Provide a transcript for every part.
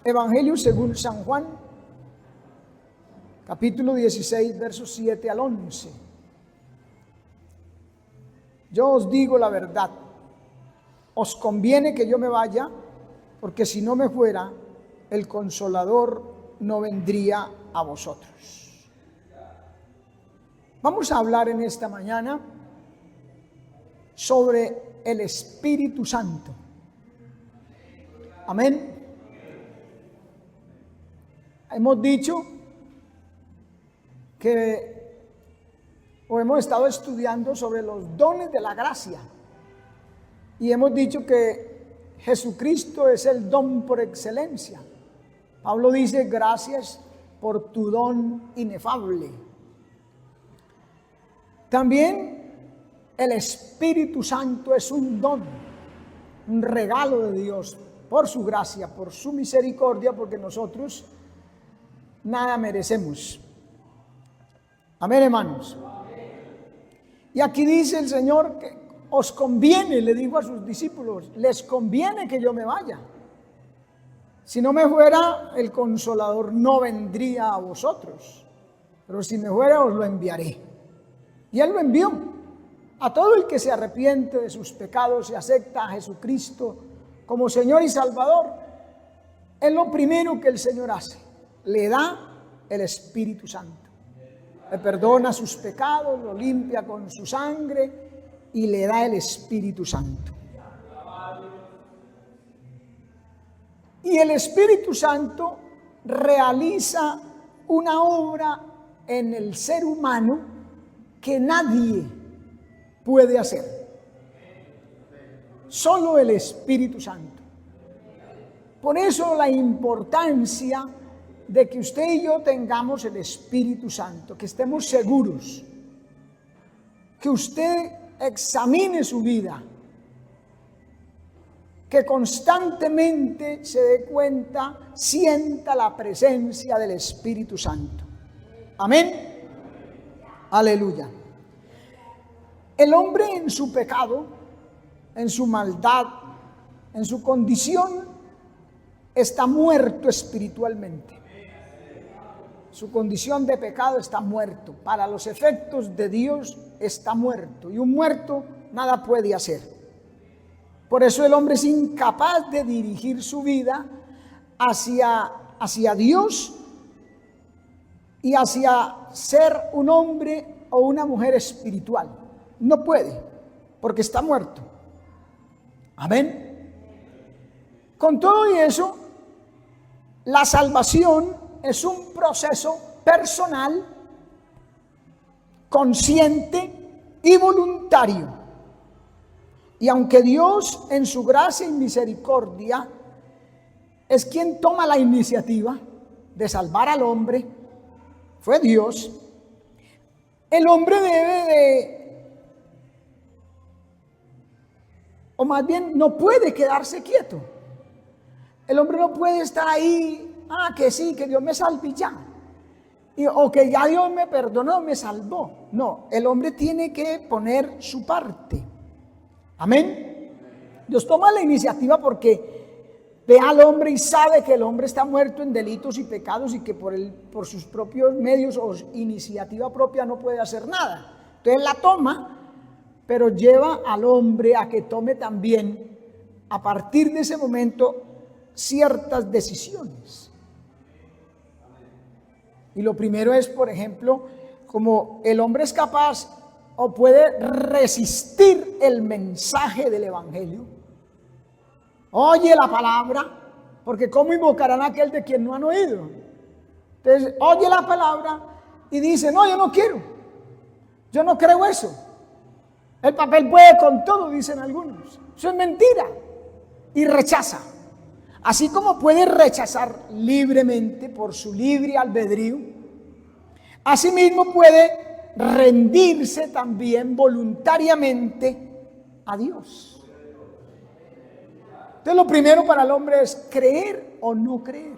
Evangelio según San Juan, capítulo 16, versos 7 al 11. Yo os digo la verdad, os conviene que yo me vaya, porque si no me fuera, el Consolador no vendría a vosotros. Vamos a hablar en esta mañana sobre el Espíritu Santo. Amén. Hemos dicho hemos estado estudiando sobre los dones de la gracia y hemos dicho que Jesucristo es el don por excelencia. Pablo dice: gracias por tu don inefable. También el Espíritu Santo es un don, un regalo de Dios por su gracia, por su misericordia, porque nosotros nada merecemos. Amén, hermanos. Y aquí dice el Señor que os conviene, le dijo a sus discípulos, les conviene que yo me vaya. Si no me fuera, el Consolador no vendría a vosotros, pero si me fuera, os lo enviaré. Y Él lo envió a todo el que se arrepiente de sus pecados y acepta a Jesucristo como Señor y Salvador. Es lo primero que el Señor hace: le da el Espíritu Santo. Le perdona sus pecados, lo limpia con su sangre y le da el Espíritu Santo. Y el Espíritu Santo realiza una obra en el ser humano que nadie puede hacer. Solo el Espíritu Santo. Por eso la importancia de que usted y yo tengamos el Espíritu Santo, que estemos seguros, que usted examine su vida, que constantemente se dé cuenta, sienta la presencia del Espíritu Santo. Amén. Aleluya. El hombre en su pecado, en su maldad, en su condición, está muerto espiritualmente. Su condición de pecado está muerto. Para los efectos de Dios está muerto. Y un muerto nada puede hacer. Por eso el hombre es incapaz de dirigir su vida hacia Dios y hacia ser un hombre o una mujer espiritual. No puede, porque está muerto. Amén. Con todo y eso, la salvación es un proceso personal, consciente y voluntario. Y aunque Dios en su gracia y misericordia es quien toma la iniciativa de salvar al hombre, fue Dios, el hombre o más bien no puede quedarse quieto. El hombre no puede estar ahí, que sí, que Dios me salve ya, o que ya Dios me perdonó, me salvó. No, el hombre tiene que poner su parte. Amén. Dios toma la iniciativa porque ve al hombre y sabe que el hombre está muerto en delitos y pecados y que por sus propios medios o iniciativa propia no puede hacer nada. Entonces la toma, pero lleva al hombre a que tome también, a partir de ese momento, ciertas decisiones. Y lo primero es, por ejemplo, como el hombre es capaz o puede resistir el mensaje del Evangelio. Oye la palabra, porque ¿cómo invocarán a aquel de quien no han oído? Entonces, oye la palabra y dice: no, yo no quiero, yo no creo eso. El papel puede con todo, dicen algunos. Eso es mentira. Y rechaza. Así como puede rechazar libremente por su libre albedrío, asimismo puede rendirse también voluntariamente a Dios. Entonces lo primero para el hombre es creer o no creer.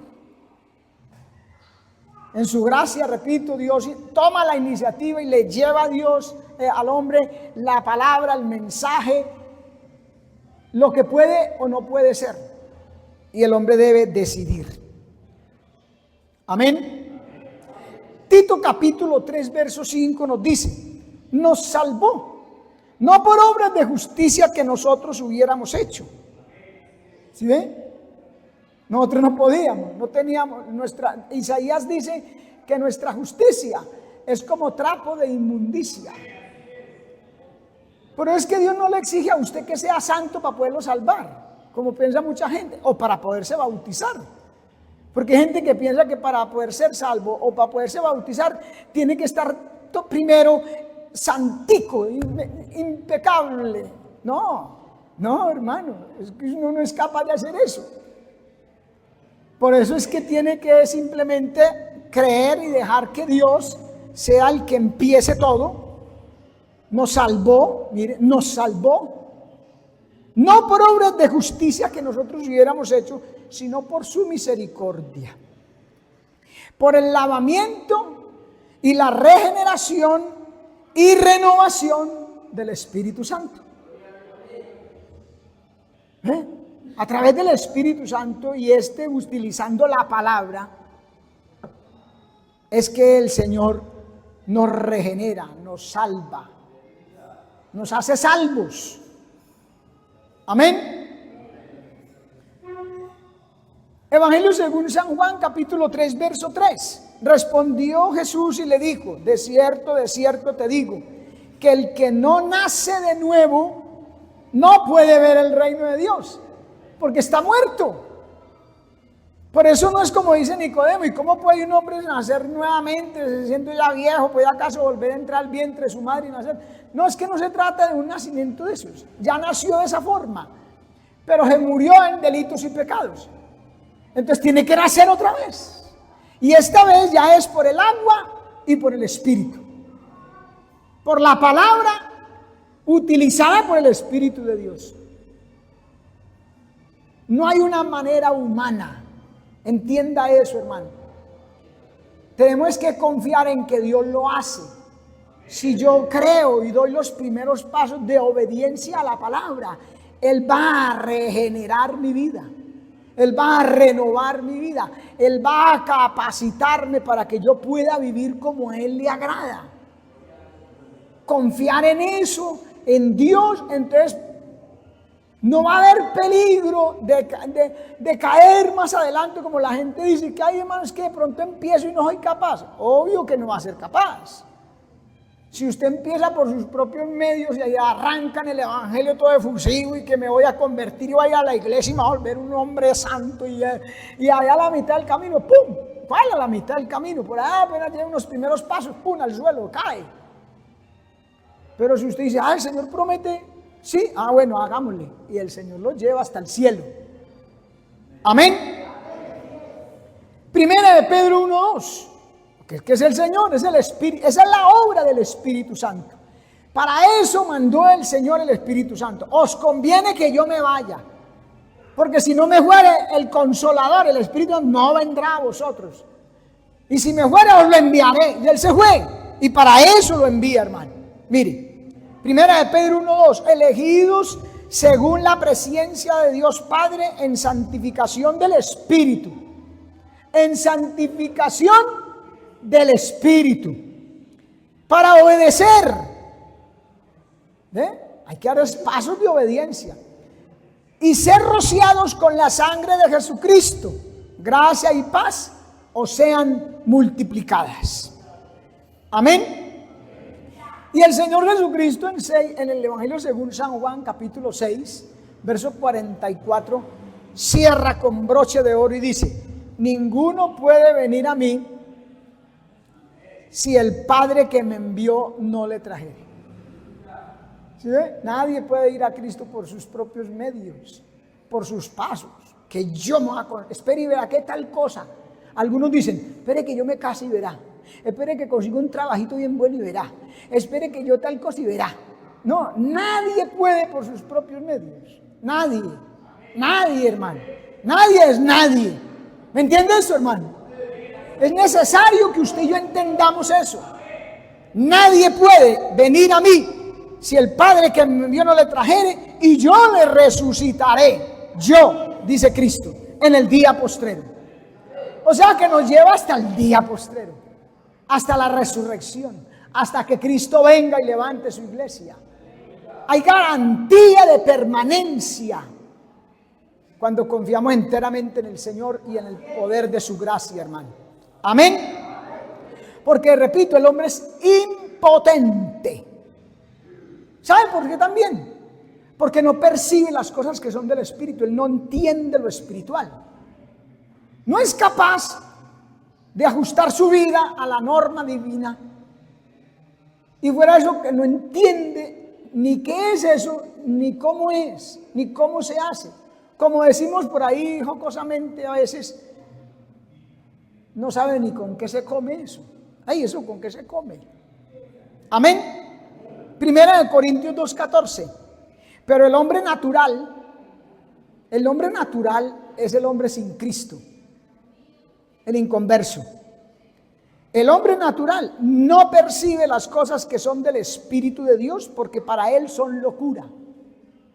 En su gracia, repito, Dios toma la iniciativa y le lleva a Dios, al hombre, la palabra, el mensaje, lo que puede o no puede ser. Y el hombre debe decidir. Amén. Tito capítulo 3 verso 5 nos dice, nos salvó, no por obras de justicia que nosotros hubiéramos hecho. ¿Sí ven? Nosotros no podíamos, no teníamos, Isaías dice que nuestra justicia es como trapo de inmundicia. Pero es que Dios no le exige a usted que sea santo para poderlo salvar, como piensa mucha gente, o para poderse bautizar. Porque hay gente que piensa que para poder ser salvo o para poderse bautizar tiene que estar primero santico, impecable. No, hermano, es que uno no es capaz de hacer eso. Por eso es que tiene que simplemente creer y dejar que Dios sea el que empiece todo. Nos salvó, mire, nos salvó. No por obras de justicia que nosotros hubiéramos hecho, sino por su misericordia. Por el lavamiento y la regeneración y renovación del Espíritu Santo. A través del Espíritu Santo y utilizando la palabra, es que el Señor nos regenera, nos salva, nos hace salvos. Amén. Evangelio según San Juan, capítulo 3, verso 3. Respondió Jesús y le dijo, de cierto te digo, que el que no nace de nuevo no puede ver el reino de Dios, porque está muerto. Por eso no es como dice Nicodemo, ¿y cómo puede un hombre nacer nuevamente, siendo ya viejo, puede acaso volver a entrar al vientre de su madre y nacer? No, es que no se trata de un nacimiento de esos, ya nació de esa forma, pero se murió en delitos y pecados. Entonces tiene que nacer otra vez. Y esta vez ya es por el agua y por el Espíritu. Por la palabra utilizada por el Espíritu de Dios. No hay una manera humana. Entienda eso, hermano. Tenemos que confiar en que Dios lo hace. Si yo creo y doy los primeros pasos de obediencia a la palabra, Él va a regenerar mi vida. Él va a renovar mi vida. Él va a capacitarme para que yo pueda vivir como a Él le agrada. Confiar en eso, en Dios, entonces no va a haber peligro de caer más adelante, como la gente dice que hay hermanos que de pronto empiezo y no soy capaz. Obvio que no va a ser capaz. Si usted empieza por sus propios medios y ahí arrancan el evangelio todo efusivo y que me voy a convertir y voy a ir a la iglesia y me voy a volver un hombre santo y allá a la mitad del camino, ¡pum! ¿Cuál a la mitad del camino? Por allá apenas tiene unos primeros pasos, ¡pum! Al suelo, cae. Pero si usted dice, el Señor promete, sí, bueno, hagámosle. Y el Señor lo lleva hasta el cielo. Amén. Primera de Pedro 1:2. Que es el Señor, es el Espíritu, esa es la obra del Espíritu Santo. Para eso mandó el Señor el Espíritu Santo. Os conviene que yo me vaya, porque si no me fuere el Consolador, el Espíritu, no vendrá a vosotros. Y si me fuere, os lo enviaré. Y Él se fue, y para eso lo envía, hermano. Mire, primera de Pedro 1:2, elegidos según la presencia de Dios Padre en santificación del Espíritu. En santificación del Espíritu, para obedecer. Hay que dar pasos de obediencia y ser rociados con la sangre de Jesucristo. Gracia y paz os sean multiplicadas. Amén. Y el Señor Jesucristo en el Evangelio según San Juan capítulo 6 verso 44 cierra con broche de oro y dice: ninguno puede venir a mí si el Padre que me envió no le trajere. ¿Sí ve? Nadie puede ir a Cristo por sus propios medios, por sus pasos. Que yo me espere y verá qué tal cosa. Algunos dicen, espere que yo me case y verá. Espere que consiga un trabajito bien bueno y verá. Espere que yo tal cosa y verá. No, nadie puede por sus propios medios. Nadie, hermano. Nadie es nadie. ¿Me entiende eso, hermano? Es necesario que usted y yo entendamos eso. Nadie puede venir a mí si el Padre que me envió no le trajere, y yo le resucitaré. Yo, dice Cristo, en el día postrero. O sea que nos lleva hasta el día postrero, hasta la resurrección, hasta que Cristo venga y levante su iglesia. Hay garantía de permanencia cuando confiamos enteramente en el Señor y en el poder de su gracia, hermano. Amén. Porque, repito, el hombre es impotente. ¿Saben por qué también? Porque no percibe las cosas que son del Espíritu. Él no entiende lo espiritual. No es capaz de ajustar su vida a la norma divina. Y fuera de eso, que no entiende ni qué es eso, ni cómo es, ni cómo se hace. Como decimos por ahí jocosamente a veces, no sabe ni con qué se come eso. Ay, eso con qué se come. Amén. Primera de Corintios 2:14. Pero el hombre natural es el hombre sin Cristo, el inconverso. El hombre natural no percibe las cosas que son del Espíritu de Dios porque para él son locura.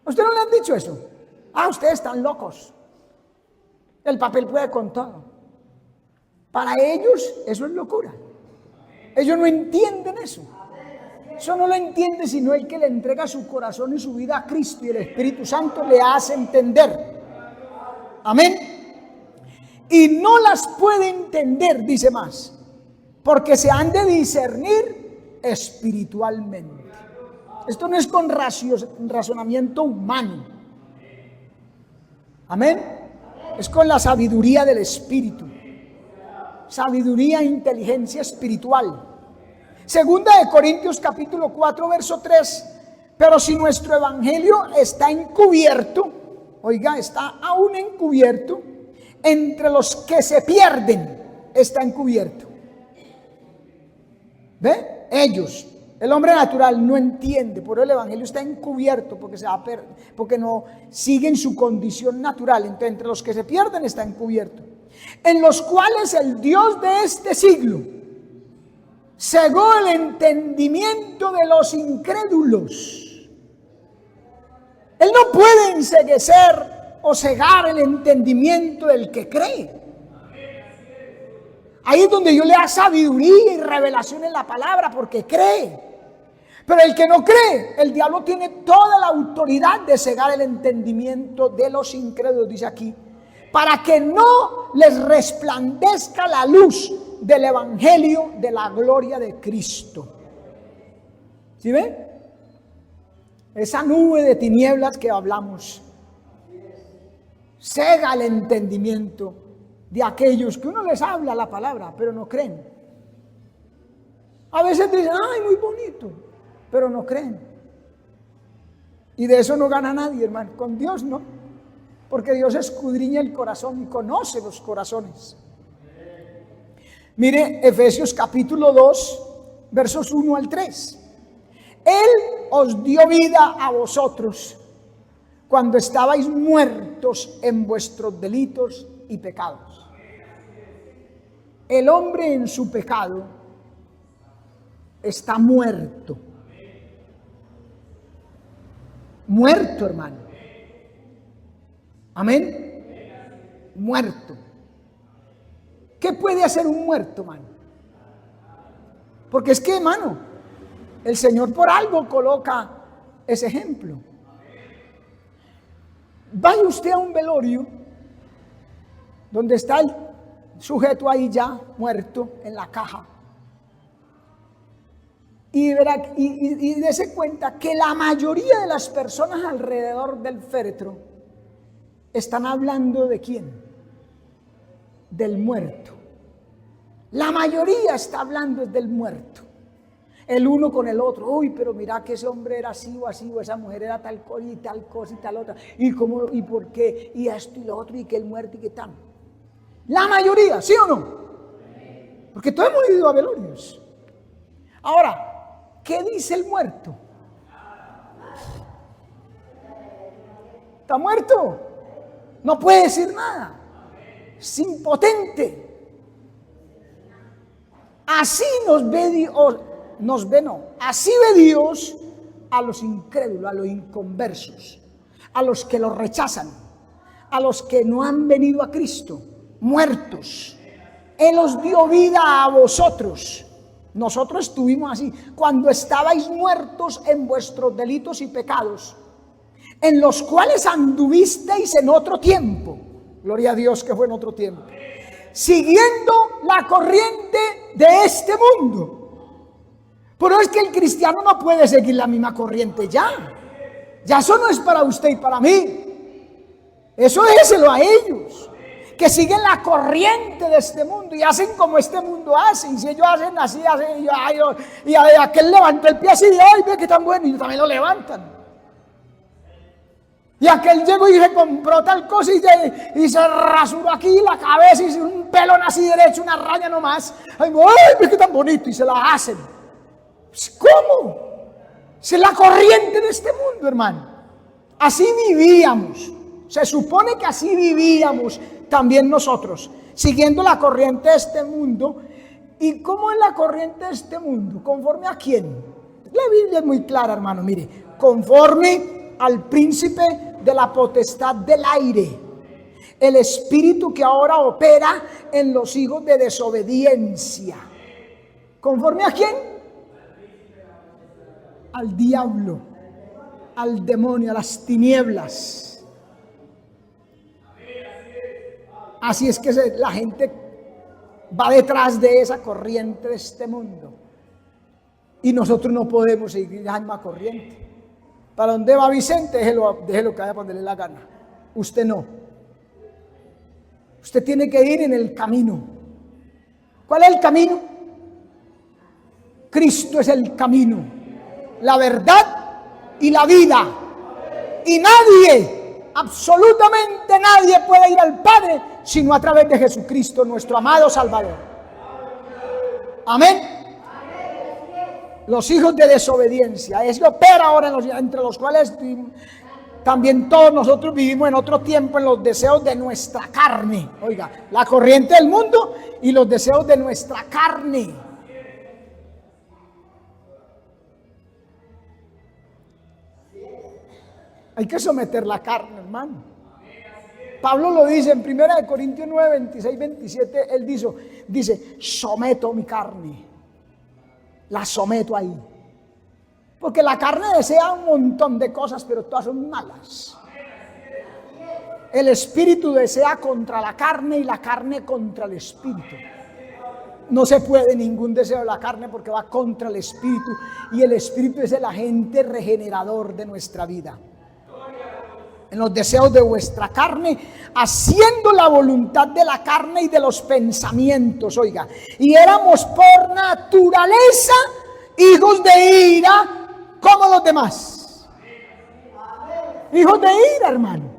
¿A usted no le han dicho eso? Ah, ustedes están locos. El papel puede con todo. Para ellos eso es locura. Ellos no entienden eso. Eso no lo entiende sino el que le entrega su corazón y su vida a Cristo, y el Espíritu Santo le hace entender. Amén. Y no las puede entender, dice más, porque se han de discernir espiritualmente. Esto no es con razonamiento humano. Amén. Es con la sabiduría del Espíritu. Sabiduría e inteligencia espiritual. Segunda de Corintios capítulo 4 verso 3. Pero si nuestro evangelio está encubierto, oiga, está aún encubierto, entre los que se pierden está encubierto. ¿Ve? Ellos, el hombre natural no entiende, por el evangelio está encubierto porque no siguen su condición natural. Entonces, entre los que se pierden está encubierto, en los cuales el Dios de este siglo cegó el entendimiento de los incrédulos. Él no puede enceguecer o cegar el entendimiento del que cree. Ahí es donde Dios le da sabiduría y revelación en la palabra, porque cree. Pero el que no cree, el diablo tiene toda la autoridad de cegar el entendimiento de los incrédulos, dice aquí, para que no les resplandezca la luz del evangelio de la gloria de Cristo. ¿Sí ven? Esa nube de tinieblas que hablamos cega el entendimiento de aquellos que uno les habla la palabra, pero no creen. A veces dicen, ay, muy bonito, pero no creen. Y de eso no gana nadie, hermano. Con Dios no, porque Dios escudriña el corazón y conoce los corazones. Mire Efesios capítulo 2, versos 1 al 3. Él os dio vida a vosotros cuando estabais muertos en vuestros delitos y pecados. El hombre en su pecado está muerto. Muerto, hermano. Amén. Muerto. ¿Qué puede hacer un muerto, hermano? Porque es que, hermano, el Señor por algo coloca ese ejemplo. Vaya usted a un velorio donde está el sujeto ahí ya muerto en la caja, y verá y dése cuenta que la mayoría de las personas alrededor del féretro están hablando ¿de quién? Del muerto. La mayoría está hablando del muerto, el uno con el otro. Uy, pero mira que ese hombre era así, o esa mujer era tal cosa y tal cosa y tal otra, y cómo, y por qué, y esto y lo otro, y que el muerto y que tal. La mayoría, ¿sí o no? Porque todos hemos ido a velorios. Ahora, ¿qué dice el muerto? ¿Está muerto? No puede decir nada. Es impotente. Así nos ve Dios, así ve Dios a los incrédulos, a los inconversos, a los que lo rechazan, a los que no han venido a Cristo, muertos. Él os dio vida a vosotros. Nosotros estuvimos así, cuando estabais muertos en vuestros delitos y pecados, en los cuales anduvisteis en otro tiempo. Gloria a Dios que fue en otro tiempo. Siguiendo la corriente de este mundo. Pero es que el cristiano no puede seguir la misma corriente ya. Ya eso no es para usted y para mí. Eso déselo a ellos, que siguen la corriente de este mundo y hacen como este mundo hace. Y si ellos hacen así, y aquel levantó el pie así, ay, ve que tan bueno, y también lo levantan. Y aquel llegó y se compró tal cosa y se rasuró aquí la cabeza y un pelón así derecho, una raya nomás. Ay, ve que tan bonito, y se la hacen. ¿Cómo? Si es la corriente de este mundo, hermano. Así vivíamos. Se supone que así vivíamos también nosotros, siguiendo la corriente de este mundo. ¿Y cómo es la corriente de este mundo? ¿Conforme a quién? La Biblia es muy clara, hermano. Mire, conforme al príncipe de la potestad del aire, el espíritu que ahora opera en los hijos de desobediencia. ¿Conforme a quién? Al diablo, al demonio, a las tinieblas. Así es que la gente va detrás de esa corriente de este mundo. Y nosotros no podemos seguir la misma corriente. ¿Para dónde va Vicente? Déjelo que vaya para donde le dé la gana. Usted no. Usted tiene que ir en el camino. ¿Cuál es el camino? Cristo es el camino, la verdad y la vida. Y nadie, absolutamente nadie puede ir al Padre sino a través de Jesucristo, nuestro amado Salvador. Amén. Los hijos de desobediencia, es que opera ahora entre los cuales también todos nosotros vivimos en otro tiempo en los deseos de nuestra carne. Oiga, la corriente del mundo y los deseos de nuestra carne. Hay que someter la carne, hermano. Pablo lo dice en 1 Corintios 9, 26, 27. Él dice, someto mi carne. La someto ahí. Porque la carne desea un montón de cosas, pero todas son malas. El espíritu desea contra la carne y la carne contra el espíritu. No se puede ningún deseo de la carne porque va contra el espíritu. Y el espíritu es el agente regenerador de nuestra vida. En los deseos de vuestra carne, haciendo la voluntad de la carne y de los pensamientos, oiga, y éramos por naturaleza hijos de ira como los demás. Hijos de ira, hermano.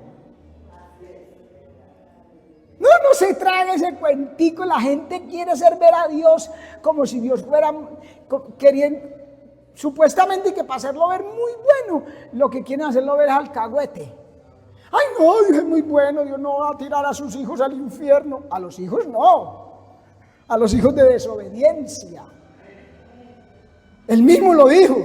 No se traga ese cuentico. La gente quiere hacer ver a Dios como si Dios fuera, querían supuestamente que para hacerlo ver muy bueno, lo que quieren hacerlo ver es alcahuete. Ay, no, Dios es muy bueno, Dios no va a tirar a sus hijos al infierno. A los hijos no, a los hijos de desobediencia. Él mismo lo dijo.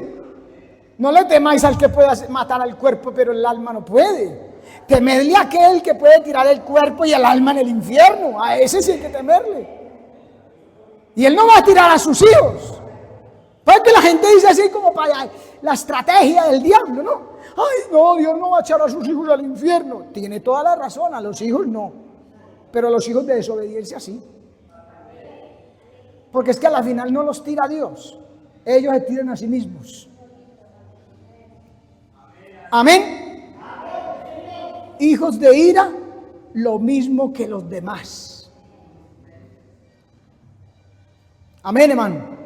No le temáis al que pueda matar al cuerpo, pero el alma no puede. Temedle a aquel que puede tirar el cuerpo y el alma en el infierno. A ese sí hay que temerle. Y él no va a tirar a sus hijos. Porque la gente dice así como para la estrategia del diablo, ¿no? Ay, no, Dios no va a echar a sus hijos al infierno. Tiene toda la razón, a los hijos no. Pero a los hijos de desobediencia sí. Porque es que a la final no los tira Dios. Ellos se tiran a sí mismos. Amén. Hijos de ira, lo mismo que los demás. Amén, hermano.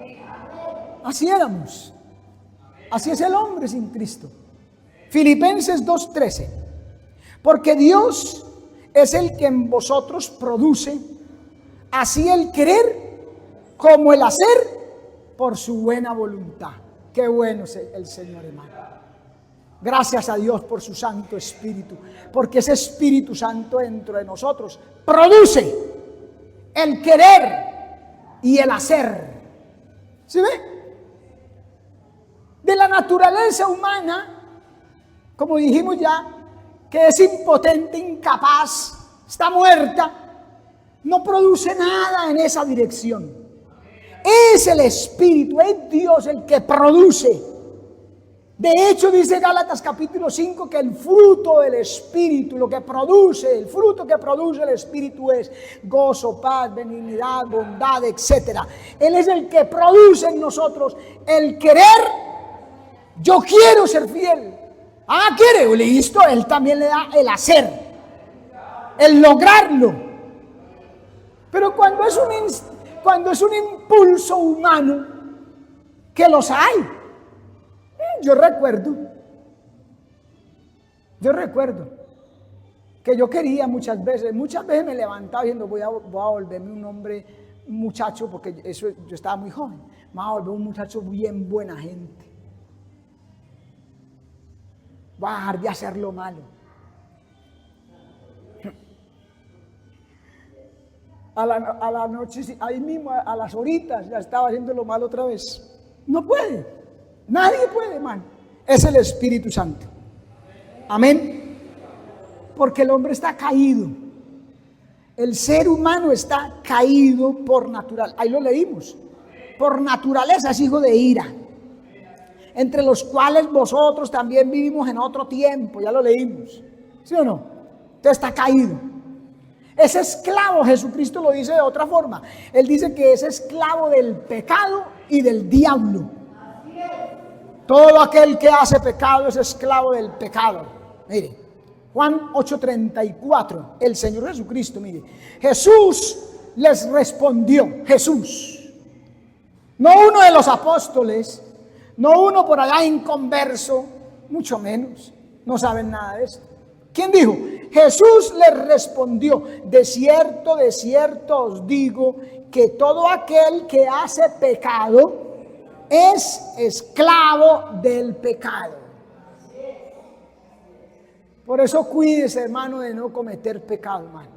Así éramos. Así es el hombre sin Cristo. Filipenses 2:13. Porque Dios es el que en vosotros produce así el querer como el hacer por su buena voluntad. Qué bueno es el Señor, hermano. Gracias a Dios por su Santo Espíritu, porque ese Espíritu Santo dentro de nosotros produce el querer y el hacer. ¿Sí ve? De la naturaleza humana, como dijimos ya, que es impotente, incapaz, está muerta, no produce nada en esa dirección. Es el Espíritu, es Dios el que produce. De hecho, dice Gálatas capítulo 5 que el fruto del Espíritu, el fruto que produce el Espíritu es gozo, paz, benignidad, bondad, etc. Él es el que produce en nosotros el querer. Yo quiero ser fiel. Quiere, listo, Él también le da el hacer, el lograrlo. Pero cuando es un impulso humano, que los hay. Yo recuerdo que yo quería muchas veces me levantaba diciendo voy a volverme un muchacho, porque eso yo estaba muy joven, me voy a volver un muchacho bien buena gente, voy a dejar de hacer lo malo. A la noche, ahí mismo, a las horitas, ya estaba haciendo lo malo otra vez. No puede. Nadie puede, hermano. Es el Espíritu Santo. Amén. Porque el hombre está caído. El ser humano está caído por naturaleza. Ahí lo leímos. Por naturaleza es hijo de ira. Entre los cuales vosotros también vivimos en otro tiempo. Ya lo leímos. ¿Sí o no? Usted está caído. Es esclavo. Jesucristo lo dice de otra forma. Él dice que es esclavo del pecado y del diablo. Todo aquel que hace pecado es esclavo del pecado. Mire, Juan 8:34, el Señor Jesucristo, mire. Jesús les respondió, Jesús. No uno de los apóstoles, no uno por allá inconverso, mucho menos, no saben nada de esto. ¿Quién dijo? Jesús les respondió, de cierto os digo, que todo aquel que hace pecado es esclavo del pecado. Por eso cuídese, hermano, de no cometer pecado, hermano.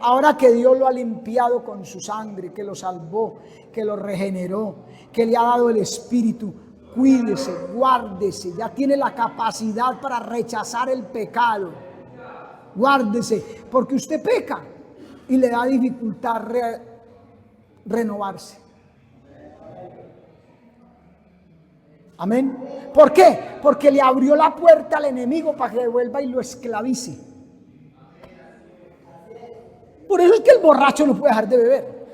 Ahora que Dios lo ha limpiado con su sangre, que lo salvó, que lo regeneró, que le ha dado el Espíritu, cuídese, guárdese. Ya tiene la capacidad para rechazar el pecado. Guárdese, porque usted peca y le da dificultad renovarse. Amén. ¿Por qué? Porque le abrió la puerta al enemigo para que vuelva y lo esclavice. Por eso es que el borracho no puede dejar de beber.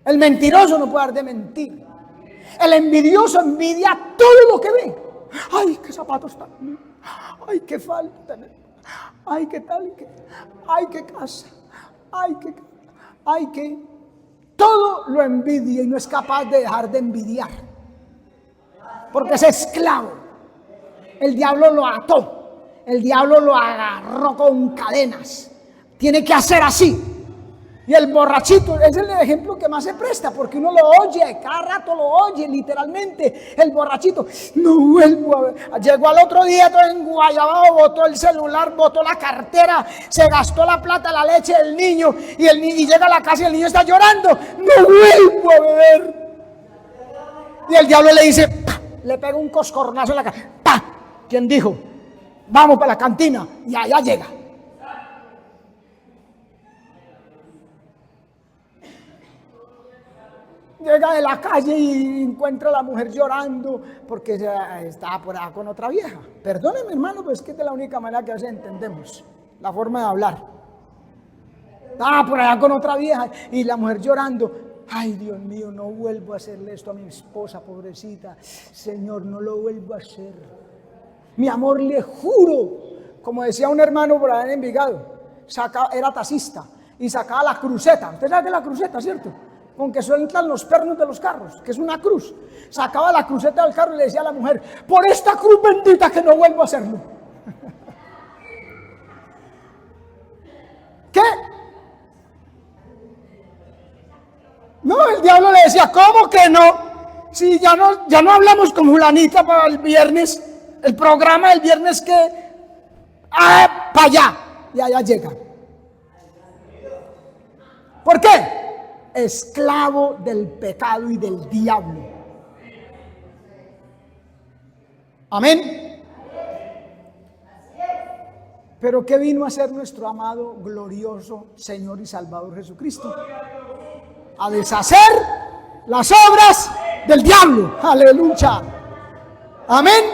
El mentiroso no puede dejar de mentir. El envidioso envidia todo lo que ve. Ay, qué zapatos tan. Ay, qué falta. Ay, qué tal. Ay, qué casa. Ay, qué. Todo lo envidia y no es capaz de dejar de envidiar. Porque es esclavo. El diablo lo ató. El diablo lo agarró con cadenas. Tiene que hacer así. Y el borrachito es el ejemplo que más se presta, porque uno lo oye, cada rato lo oye, literalmente. El borrachito, no vuelvo a ver. Llegó al otro día todo enguayabado, botó el celular, botó la cartera, se gastó la plata, la leche del niño, y llega a la casa y el niño está llorando. No vuelvo a beber. Y el diablo le dice, ¡pah! Le pega un coscornazo en la cara. ¡Pah! ¿Quién dijo? Vamos para la cantina. Y allá llega. Llega de la calle y encuentra a la mujer llorando porque estaba por allá con otra vieja. Perdóneme, hermano, pero es que es de la única manera que a veces entendemos la forma de hablar. Estaba por allá con otra vieja y la mujer llorando. Ay, Dios mío, no vuelvo a hacerle esto a mi esposa, pobrecita. Señor, no lo vuelvo a hacer. Mi amor, le juro, como decía un hermano por allá en Envigado, era taxista y sacaba la cruceta. Usted sabe que es la cruceta, ¿cierto? Con que sueltan los pernos de los carros, que es una cruz. Sacaba la cruceta del carro y le decía a la mujer, por esta cruz bendita que no vuelvo a hacerlo. ¿Qué? No, el diablo le decía, ¿cómo que no? Si ya no hablamos con Julanita para el viernes, el programa del viernes que, para allá, y allá llega. ¿Por qué? Esclavo del pecado y del diablo. Amén. Pero ¿qué vino a hacer nuestro amado, glorioso Señor y Salvador Jesucristo? A deshacer las obras del diablo. Aleluya. Amén.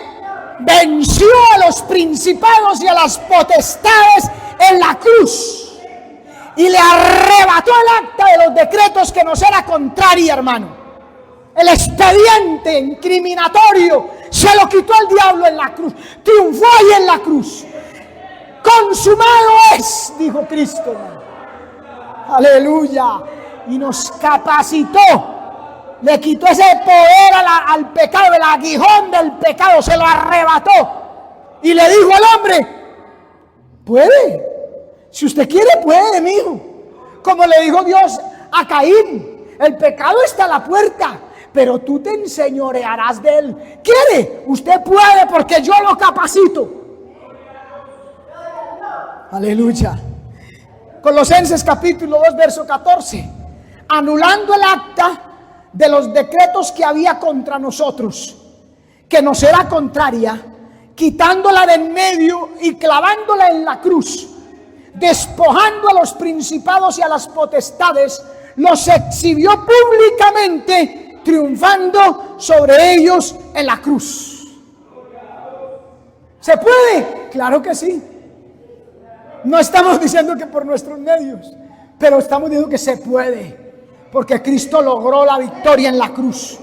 Venció a los principados y a las potestades en la cruz. Y le arrebató el acta de los decretos que nos era contraria, hermano. El expediente incriminatorio se lo quitó al diablo en la cruz. Triunfó ahí en la cruz. Consumado es, dijo Cristo. Aleluya. Y nos capacitó. Le quitó ese poder al pecado, el aguijón del pecado, se lo arrebató. Y le dijo al hombre: puede. Si usted quiere, puede, mijo. Como le dijo Dios a Caín: el pecado está a la puerta, pero tú te enseñorearás de él. ¿Quiere? Usted puede, porque yo lo capacito. Aleluya. Colosenses capítulo 2, verso 14. Anulando el acta de los decretos que había contra nosotros, que nos era contraria, quitándola de en medio y clavándola en la cruz, despojando a los principados y a las potestades, los exhibió públicamente, triunfando sobre ellos en la cruz. ¿Se puede? Claro que sí. No estamos diciendo que por nuestros medios, pero estamos diciendo que se puede, porque Cristo logró la victoria en la cruz.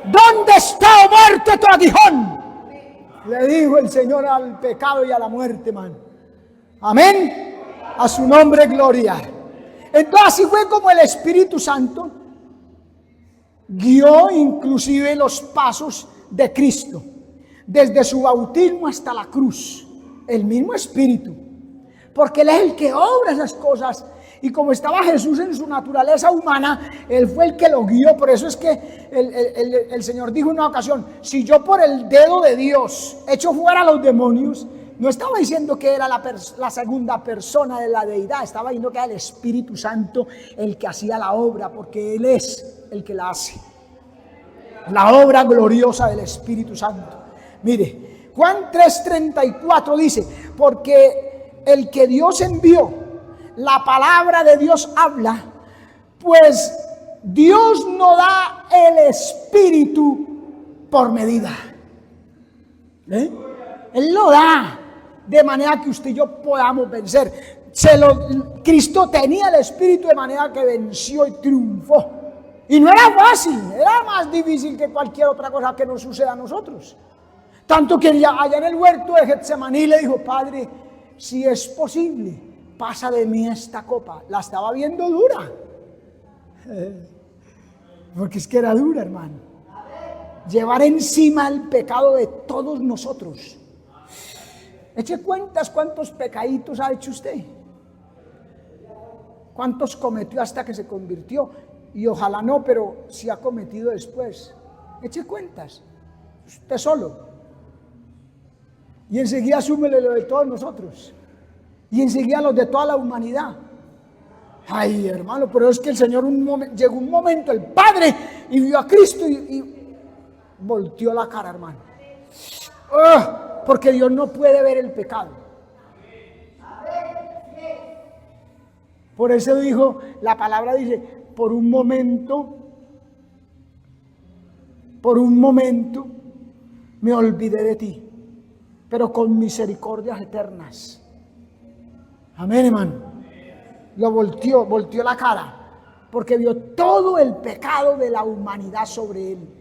¿Dónde está, oh muerte, tu aguijón? Le dijo el Señor al pecado y a la muerte, hermano. Amén. A su nombre, gloria. Entonces así fue como el Espíritu Santo guió inclusive los pasos de Cristo, desde su bautismo hasta la cruz. El mismo Espíritu, porque Él es el que obra esas cosas. Y como estaba Jesús en su naturaleza humana, Él fue el que lo guió. Por eso es que el Señor dijo en una ocasión: si yo por el dedo de Dios echo fuera a los demonios. No estaba diciendo que era la segunda persona de la deidad, estaba diciendo que era el Espíritu Santo el que hacía la obra, porque Él es el que la hace. La obra gloriosa del Espíritu Santo. Mire, Juan 3:34 dice: porque el que Dios envió, la palabra de Dios habla, pues Dios no da el Espíritu por medida. Él lo da de manera que usted y yo podamos vencer. Cristo tenía el Espíritu de manera que venció y triunfó. Y no era fácil, era más difícil que cualquier otra cosa que nos suceda a nosotros. Tanto que allá en el huerto de Getsemaní le dijo: Padre, si es posible, pasa de mí esta copa. La estaba viendo dura. Porque es que era dura, hermano. Llevar encima el pecado de todos nosotros. Eche cuentas cuántos pecaditos ha hecho usted. Cuántos cometió hasta que se convirtió. Y ojalá no, pero si ha cometido después. Eche cuentas. Usted solo. Y enseguida asúmele lo de todos nosotros. Y enseguida los de toda la humanidad. Ay, hermano, pero es que el Señor llegó un momento, el Padre, y vio a Cristo y volteó la cara, hermano. Porque Dios no puede ver el pecado. Por eso dijo, la palabra dice: por un momento me olvidé de ti, pero con misericordias eternas. Amén, hermano. Lo volteó la cara, porque vio todo el pecado de la humanidad sobre él.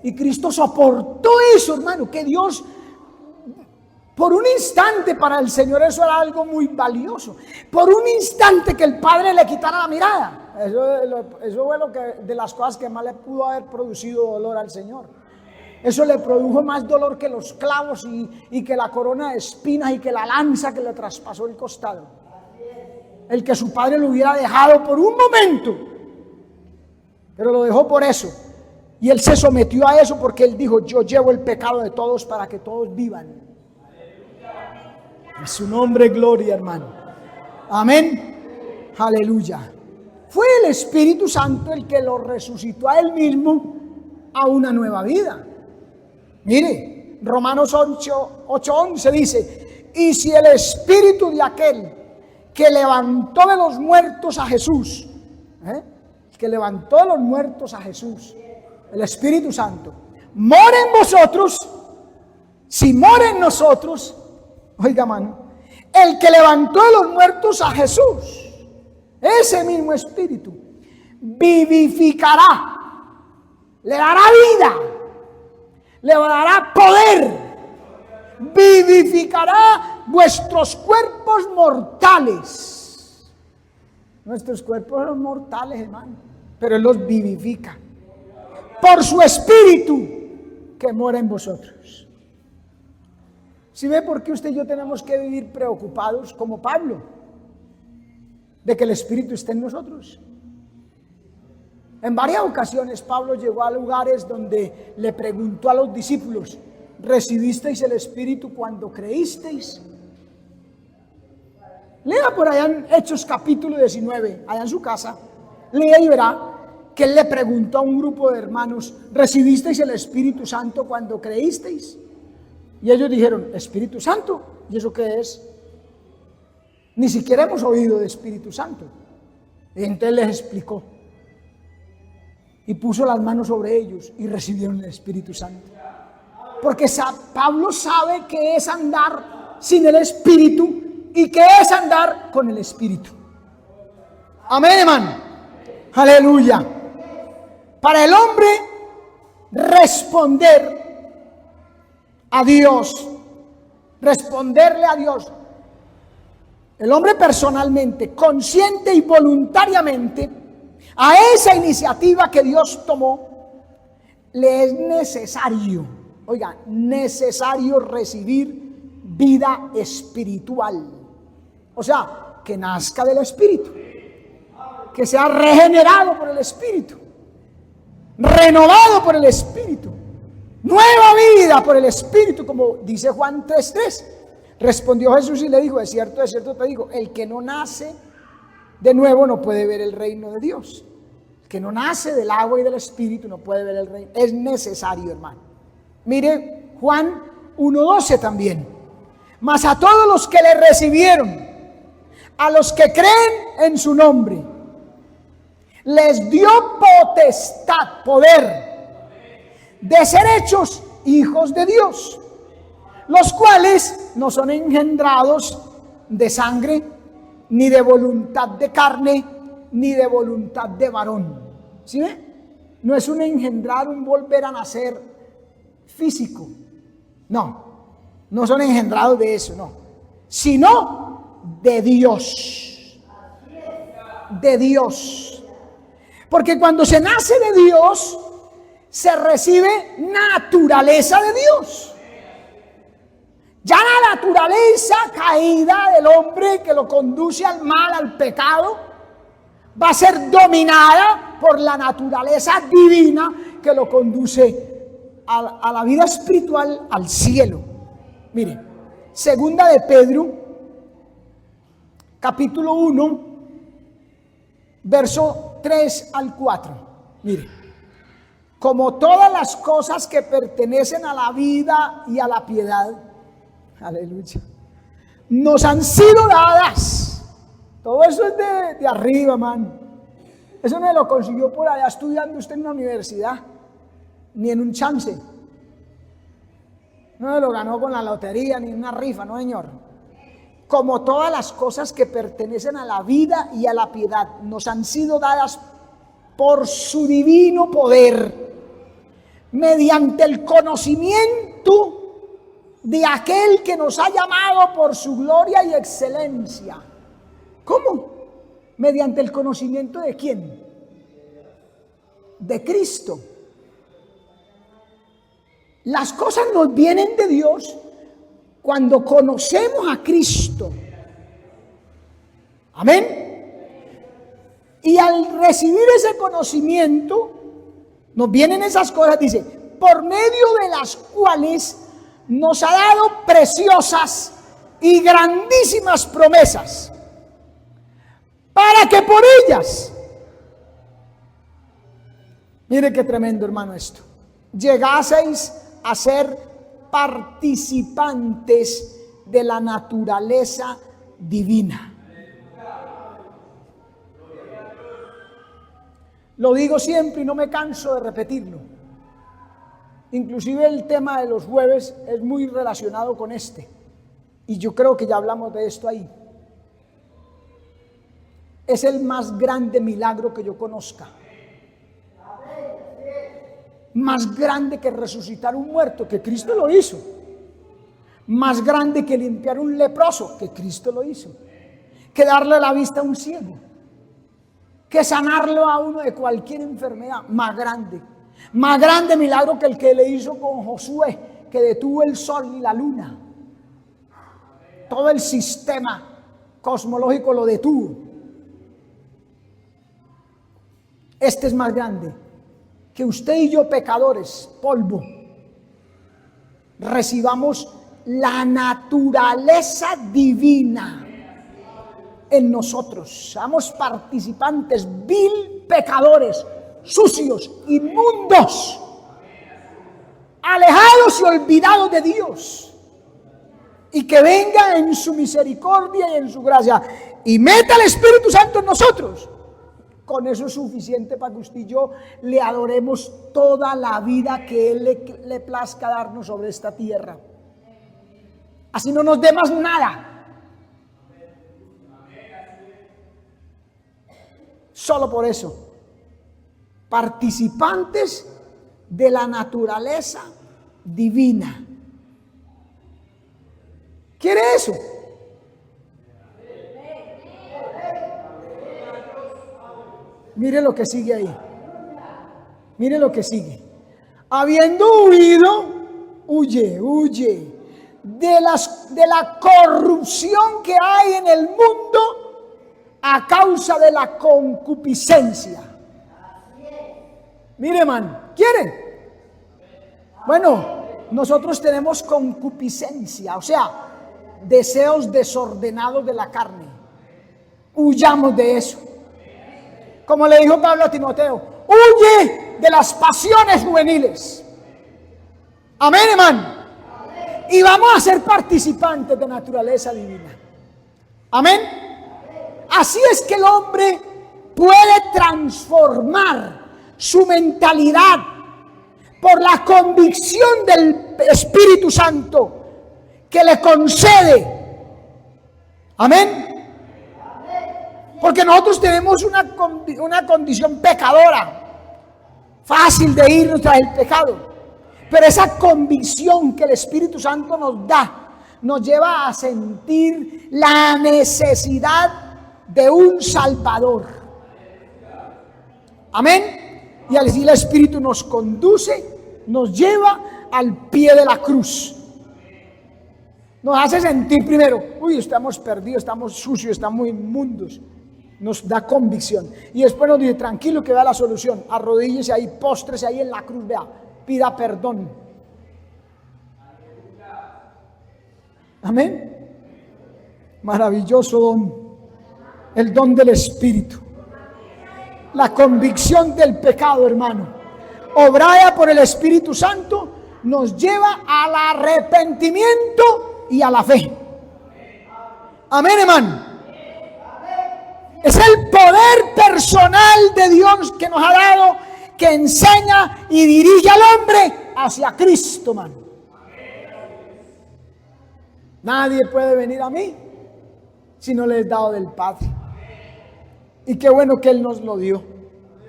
Y Cristo soportó eso, hermano, que Dios, por un instante, para el Señor eso era algo muy valioso. Por un instante que el Padre le quitara la mirada. Eso fue de las cosas que más le pudo haber producido dolor al Señor. Eso le produjo más dolor que los clavos y que la corona de espinas y que la lanza que le traspasó el costado. El que su Padre lo hubiera dejado por un momento, pero lo dejó por eso. Y Él se sometió a eso porque Él dijo: yo llevo el pecado de todos para que todos vivan. En su nombre, gloria, hermano. Amén. Aleluya. Fue el Espíritu Santo el que lo resucitó a Él mismo a una nueva vida. Mire, Romanos 8:11 dice, y si el espíritu de aquel que levantó de los muertos a Jesús, que levantó de los muertos a Jesús, el Espíritu Santo, mora en vosotros, si mora en nosotros, oiga mano, el que levantó de los muertos a Jesús, ese mismo Espíritu, vivificará, le dará vida, le dará poder, vivificará vuestros cuerpos mortales. Nuestros cuerpos son mortales, hermano, pero Él los vivifica por su Espíritu que mora en vosotros. ¿Sí ve por qué usted y yo tenemos que vivir preocupados como Pablo de que el Espíritu esté en nosotros? En varias ocasiones Pablo llegó a lugares donde le preguntó a los discípulos, ¿recibisteis el Espíritu cuando creísteis? Lea por allá en Hechos capítulo 19, allá en su casa, lea y verá que él le preguntó a un grupo de hermanos, ¿recibisteis el Espíritu Santo cuando creísteis? Y ellos dijeron, ¿Espíritu Santo? ¿Y eso qué es? Ni siquiera hemos oído de Espíritu Santo. Y entonces les explicó. Y puso las manos sobre ellos y recibieron el Espíritu Santo. Porque Pablo sabe que es andar sin el Espíritu y que es andar con el Espíritu. Amén, hermano. Aleluya. Para el hombre responder a Dios, responderle a Dios, el hombre personalmente, consciente y voluntariamente, a esa iniciativa que Dios tomó, le es necesario, oiga, necesario recibir vida espiritual. O sea, que nazca del Espíritu, que sea regenerado por el Espíritu, renovado por el Espíritu, nueva vida por el Espíritu, como dice Juan 3:3. Respondió Jesús y le dijo, de cierto te digo, el que no nace de nuevo no puede ver el reino de Dios. El que no nace del agua y del Espíritu no puede ver el reino. Es necesario, hermano. Mire Juan 1:12 también. Mas a todos los que le recibieron, a los que creen en su nombre, les dio potestad, poder, de ser hechos hijos de Dios, los cuales no son engendrados de sangre, ni de voluntad de carne, ni de voluntad de varón. ¿Sí ve? No es un engendrar, un volver a nacer físico. No son engendrados de eso, no. Sino de Dios. De Dios. Porque cuando se nace de Dios, se recibe naturaleza de Dios. Ya la naturaleza caída del hombre que lo conduce al mal, al pecado, va a ser dominada por la naturaleza divina que lo conduce a la vida espiritual, al cielo. Mire, segunda de Pedro, capítulo 1, verso 3 al 4. Mire, como todas las cosas que pertenecen a la vida y a la piedad, aleluya, nos han sido dadas. Todo eso es de arriba, man. Eso no lo consiguió por allá estudiando usted en una universidad, ni en un chance. No lo ganó con la lotería, ni una rifa, no, señor. Como todas las cosas que pertenecen a la vida y a la piedad, nos han sido dadas por su divino poder, mediante el conocimiento de aquel que nos ha llamado por su gloria y excelencia. ¿Cómo? Mediante el conocimiento de ¿quién? De Cristo. Las cosas nos vienen de Dios cuando conocemos a Cristo. Amén. Y al recibir ese conocimiento, nos vienen esas cosas, dice, por medio de las cuales nos ha dado preciosas y grandísimas promesas, para que por ellas, mire qué tremendo, hermano, esto, llegaseis a ser participantes de la naturaleza divina. Lo digo siempre y no me canso de repetirlo. Inclusive el tema de los jueves es muy relacionado con este. Y yo creo que ya hablamos de esto ahí. Es el más grande milagro que yo conozca. Más grande que resucitar un muerto, que Cristo lo hizo. Más grande que limpiar un leproso, que Cristo lo hizo. Que darle la vista a un ciego. Que sanarlo a uno de cualquier enfermedad. Más grande. Más grande milagro que el que le hizo con Josué, que detuvo el sol y la luna. Todo el sistema cosmológico lo detuvo. Este es más grande. Que usted y yo, pecadores, polvo, recibamos la naturaleza divina en nosotros. Seamos participantes, vil pecadores, sucios, inmundos, alejados y olvidados de Dios. Y que venga en su misericordia y en su gracia y meta el Espíritu Santo en nosotros. Con eso es suficiente para que usted y yo le adoremos toda la vida que Él le plazca darnos sobre esta tierra. Así no nos dé más nada. Solo por eso. Participantes de la naturaleza divina. ¿Quiere eso? Mire lo que sigue ahí. Mire lo que sigue. Habiendo huido, huye de la corrupción que hay en el mundo a causa de la concupiscencia. Mire, man, ¿quieren? Bueno, nosotros tenemos concupiscencia, o sea, deseos desordenados de la carne. Huyamos de eso. Como le dijo Pablo a Timoteo, huye de las pasiones juveniles. Amén, hermano. Y vamos a ser participantes de naturaleza divina. Amén. Así es que el hombre puede transformar su mentalidad por la convicción del Espíritu Santo que le concede. Amén. Porque nosotros tenemos una condición pecadora, fácil de irnos tras el pecado. Pero esa convicción que el Espíritu Santo nos da, nos lleva a sentir la necesidad de un Salvador. Amén. Y así el Espíritu nos conduce, nos lleva al pie de la cruz. Nos hace sentir primero, estamos perdidos, estamos sucios, estamos inmundos. Nos da convicción. Y después nos dice, tranquilo que vea la solución. Arrodíllese ahí, póstrese ahí en la cruz, vea, pida perdón. Amén. Maravilloso don. El don del Espíritu. La convicción del pecado, hermano, obrada por el Espíritu Santo, nos lleva al arrepentimiento y a la fe. Amén, hermano. Es el poder personal de Dios que nos ha dado, que enseña y dirige al hombre hacia Cristo, hermano. Nadie puede venir a mí si no le he dado del Padre. Y qué bueno que Él nos lo dio.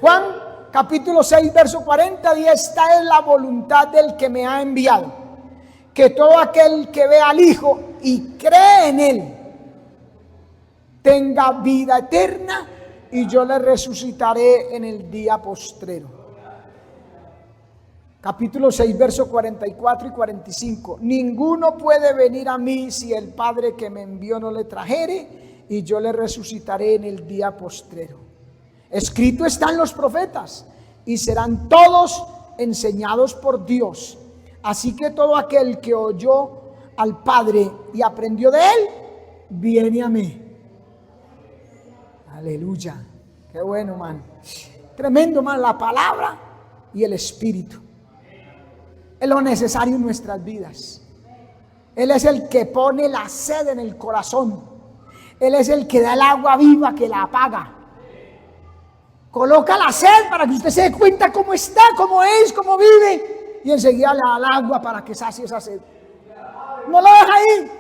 Juan capítulo 6 verso 40, y esta es la voluntad del que me ha enviado, que todo aquel que ve al Hijo y cree en Él tenga vida eterna, y yo le resucitaré en el día postrero. Capítulo 6, versos 44 y 45. Ninguno puede venir a mí si el Padre que me envió no le trajere, y yo le resucitaré en el día postrero. Escrito están los profetas, y serán todos enseñados por Dios. Así que todo aquel que oyó al Padre y aprendió de Él, viene a mí. Aleluya. Qué bueno, man. Tremendo, man, la palabra y el Espíritu. lo necesario en nuestras vidas. Él es el que pone la sed en el corazón. Él es el que da el agua viva que la apaga. Coloca la sed para que usted se dé cuenta cómo está, cómo es, cómo vive. Y enseguida le da el agua para que sacie esa sed. No lo deja ahí.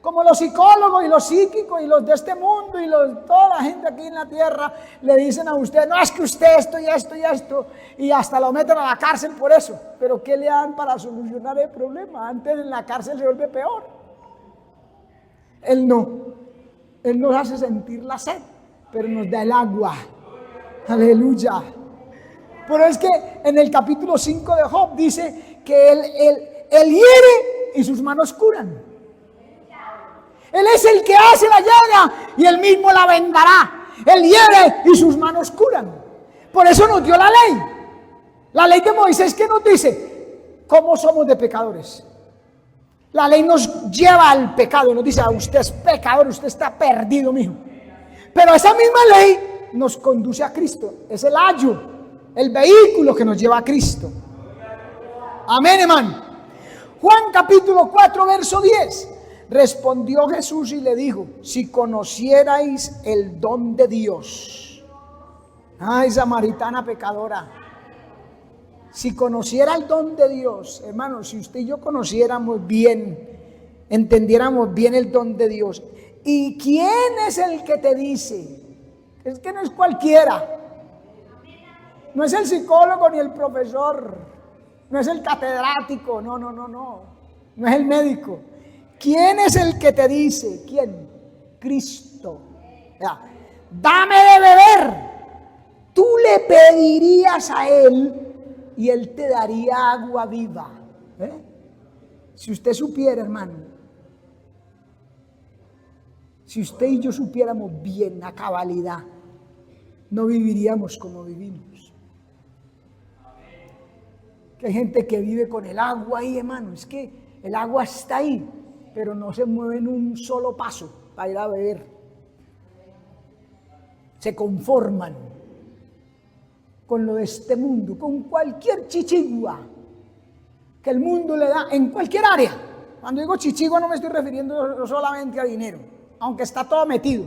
Como los psicólogos y los psíquicos y los de este mundo y toda la gente aquí en la tierra le dicen a usted, no, es que usted esto y esto y esto, y hasta lo meten a la cárcel por eso. Pero ¿qué le dan para solucionar el problema? Antes en la cárcel se vuelve peor. Él nos hace sentir la sed, pero nos da el agua. Aleluya. Pero es que en el capítulo 5 de Job dice que él hiere y sus manos curan. Él es el que hace la llaga y él mismo la vendará. Él hiere y sus manos curan. Por eso nos dio la ley. La ley de Moisés, que nos dice cómo somos de pecadores. La ley nos lleva al pecado, nos dice, usted es pecador, usted está perdido, mijo. Pero esa misma ley nos conduce a Cristo. Es el ayo, el vehículo que nos lleva a Cristo. Amén, hermano. Juan capítulo 4, verso 10. Respondió Jesús y le dijo, si conocierais el don de Dios. Ay, samaritana pecadora. Si conociera el don de Dios, hermano, si usted y yo conociéramos bien, entendiéramos bien el don de Dios. ¿Y quién es el que te dice? Es que no es cualquiera. No es el psicólogo ni el profesor. No es el catedrático. No. No es el médico. ¿Quién es el que te dice? ¿Quién? Cristo. Ya. Dame de beber. Tú le pedirías a Él y Él te daría agua viva. Si usted supiera, hermano, si usted y yo supiéramos bien a cabalidad, no viviríamos como vivimos. Que hay gente que vive con el agua ahí, hermano. Es que el agua está ahí, pero no se mueven un solo paso para ir a beber. Se conforman con lo de este mundo, con cualquier chichigua que el mundo le da en cualquier área. Cuando digo chichigua no me estoy refiriendo solamente a dinero, aunque está todo metido.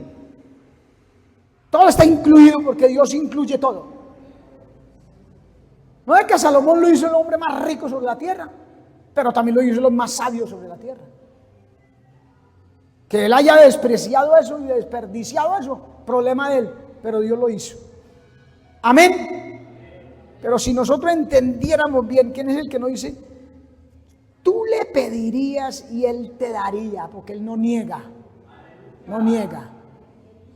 Todo está incluido porque Dios incluye todo. No es que Salomón lo hizo el hombre más rico sobre la tierra, pero también lo hizo los más sabios sobre la tierra. Que él haya despreciado eso y desperdiciado eso, problema de él, pero Dios lo hizo. Amén. Pero si nosotros entendiéramos bien quién es el que nos dice, tú le pedirías y él te daría, porque él no niega. No niega.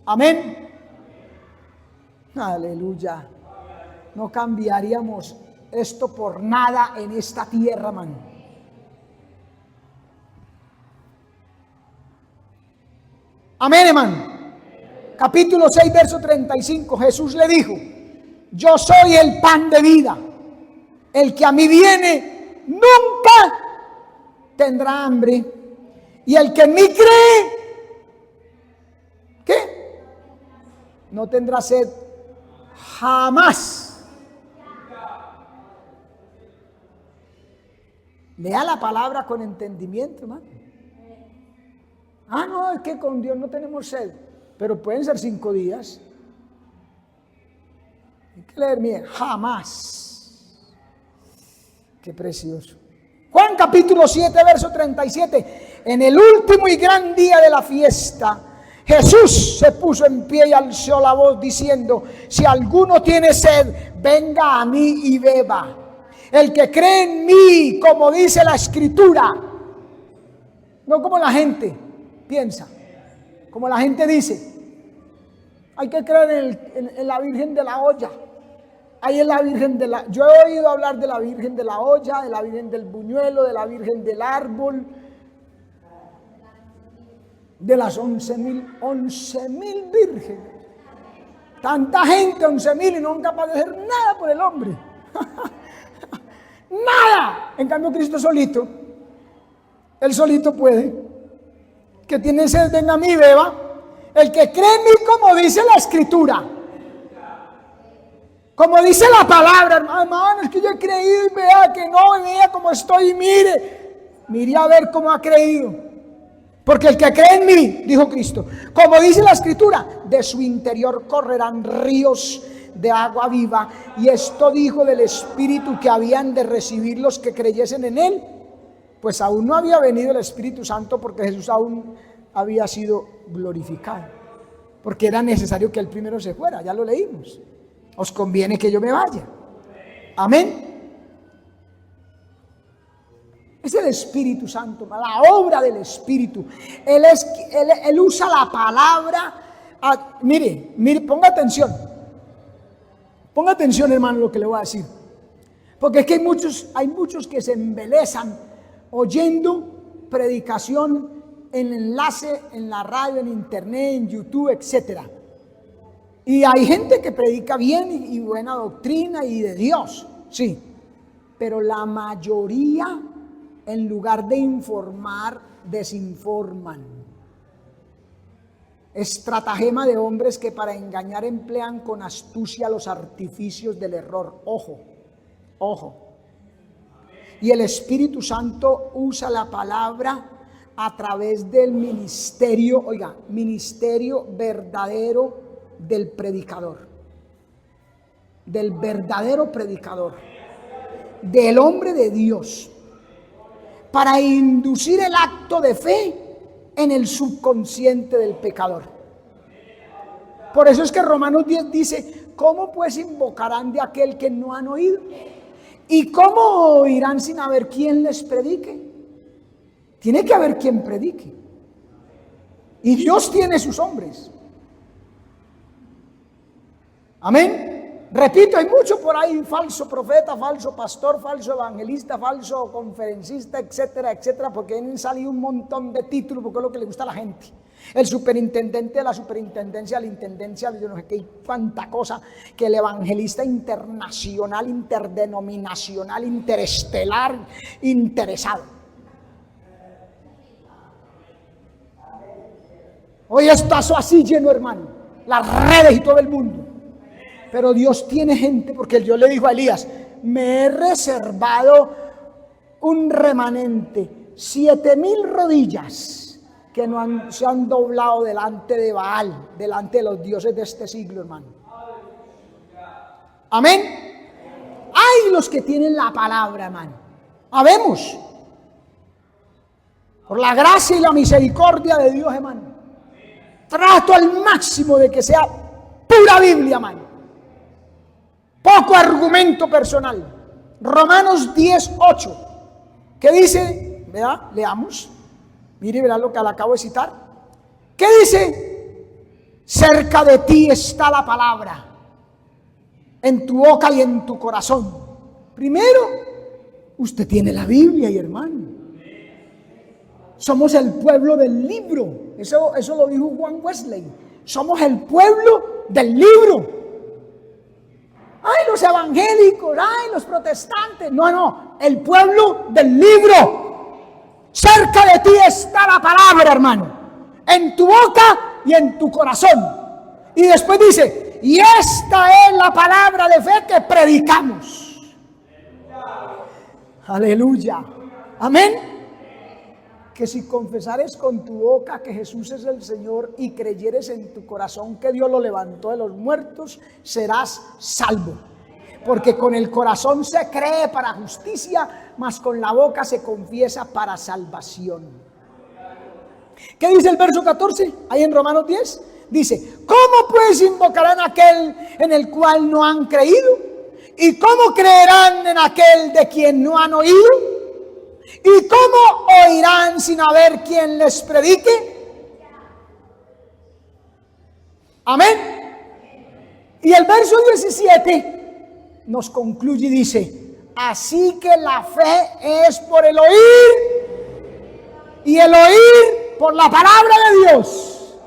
Amén. Aleluya. No cambiaríamos esto por nada en esta tierra, man. Amén, hermano. Capítulo 6, verso 35. Jesús le dijo, yo soy el pan de vida. El que a mí viene nunca tendrá hambre. Y el que en mí cree, ¿qué? No tendrá sed jamás. Lea la palabra con entendimiento, hermano. No, es que con Dios no tenemos sed, pero pueden ser 5 días. Hay que leer bien, jamás. Qué precioso. Juan capítulo 7, verso 37. En el último y gran día de la fiesta, Jesús se puso en pie y alzó la voz diciendo, si alguno tiene sed, venga a mí y beba. El que cree en mí, como dice la Escritura, no como la gente piensa, como la gente dice, hay que creer en la Virgen de la olla. Ahí es la Virgen de la... Yo he oído hablar de la Virgen de la olla, de la Virgen del buñuelo, de la Virgen del árbol, de las 11,000 vírgenes. Tanta gente, 11,000, y no son capaces de hacer nada por el hombre. Nada. En cambio Cristo solito, Él solito puede. Que tiene sed, venga a mí, beba. El que cree en mí, como dice la Escritura. Como dice la palabra, hermano, es que yo he creído y vea que no, y vea cómo estoy y mire a ver cómo ha creído. Porque el que cree en mí, dijo Cristo, como dice la Escritura, de su interior correrán ríos de agua viva. Y esto dijo del Espíritu que habían de recibir los que creyesen en él. Pues aún no había venido el Espíritu Santo porque Jesús aún había sido glorificado. Porque era necesario que él primero se fuera, ya lo leímos. Os conviene que yo me vaya. Amén. Es el Espíritu Santo, la obra del Espíritu. Él usa la palabra. Mire, ponga atención. Ponga atención, hermano, lo que le voy a decir. Porque es que hay muchos que se embelezan oyendo predicación en enlace, en la radio, en internet, en YouTube, etcétera. Y hay gente que predica bien y buena doctrina y de Dios, sí. Pero la mayoría, en lugar de informar, desinforman. Estratagema de hombres que para engañar emplean con astucia los artificios del error. Ojo, ojo. Y el Espíritu Santo usa la palabra a través del ministerio, oiga, ministerio verdadero del predicador. Del verdadero predicador. Del hombre de Dios. Para inducir el acto de fe en el subconsciente del pecador. Por eso es que Romanos 10 dice, ¿cómo pues invocarán de aquel que no han oído? ¿Y cómo oirán sin haber quien les predique? Tiene que haber quien predique. Y Dios tiene sus hombres. Amén. Repito, hay mucho por ahí, falso profeta, falso pastor, falso evangelista, falso conferencista, etcétera, etcétera, porque han salido un montón de títulos, porque es lo que le gusta a la gente. El superintendente de la superintendencia, la intendencia, yo no sé qué, cuánta cosa, que el evangelista internacional, interdenominacional, interestelar, interesado. Hoy está eso así lleno, hermano, las redes y todo el mundo. Pero Dios tiene gente, porque Dios le dijo a Elías, me he reservado un remanente, 7,000 rodillas que no se han doblado delante de Baal, delante de los dioses de este siglo, hermano. Amén. Hay los que tienen la palabra, hermano. Habemos. Por la gracia y la misericordia de Dios, hermano. Trato al máximo de que sea pura Biblia, hermano. Poco argumento personal. Romanos 10:8. ¿Qué dice? ¿Verdad? Leamos. Mire, verá lo que le acabo de citar. ¿Qué dice? Cerca de ti está la palabra, en tu boca y en tu corazón. Primero, usted tiene la Biblia, y hermano. Somos el pueblo del libro. Eso lo dijo Juan Wesley. Somos el pueblo del libro. Ay, los evangélicos, ay, los protestantes. No, el pueblo del libro. Cerca de ti está la palabra, hermano. En tu boca y en tu corazón. Y después dice, y esta es la palabra de fe que predicamos. Aleluya. Amén. Que si confesares con tu boca que Jesús es el Señor y creyeres en tu corazón que Dios lo levantó de los muertos, serás salvo. Porque con el corazón se cree para justicia, mas con la boca se confiesa para salvación. ¿Qué dice el verso 14? Ahí en Romanos 10. Dice, ¿cómo pues invocarán a aquel en el cual no han creído? ¿Y cómo creerán en aquel de quien no han oído? ¿Y cómo oirán sin haber quien les predique? Amén. Y el verso 17 nos concluye y dice, así que la fe es por el oír y el oír por la palabra de Dios.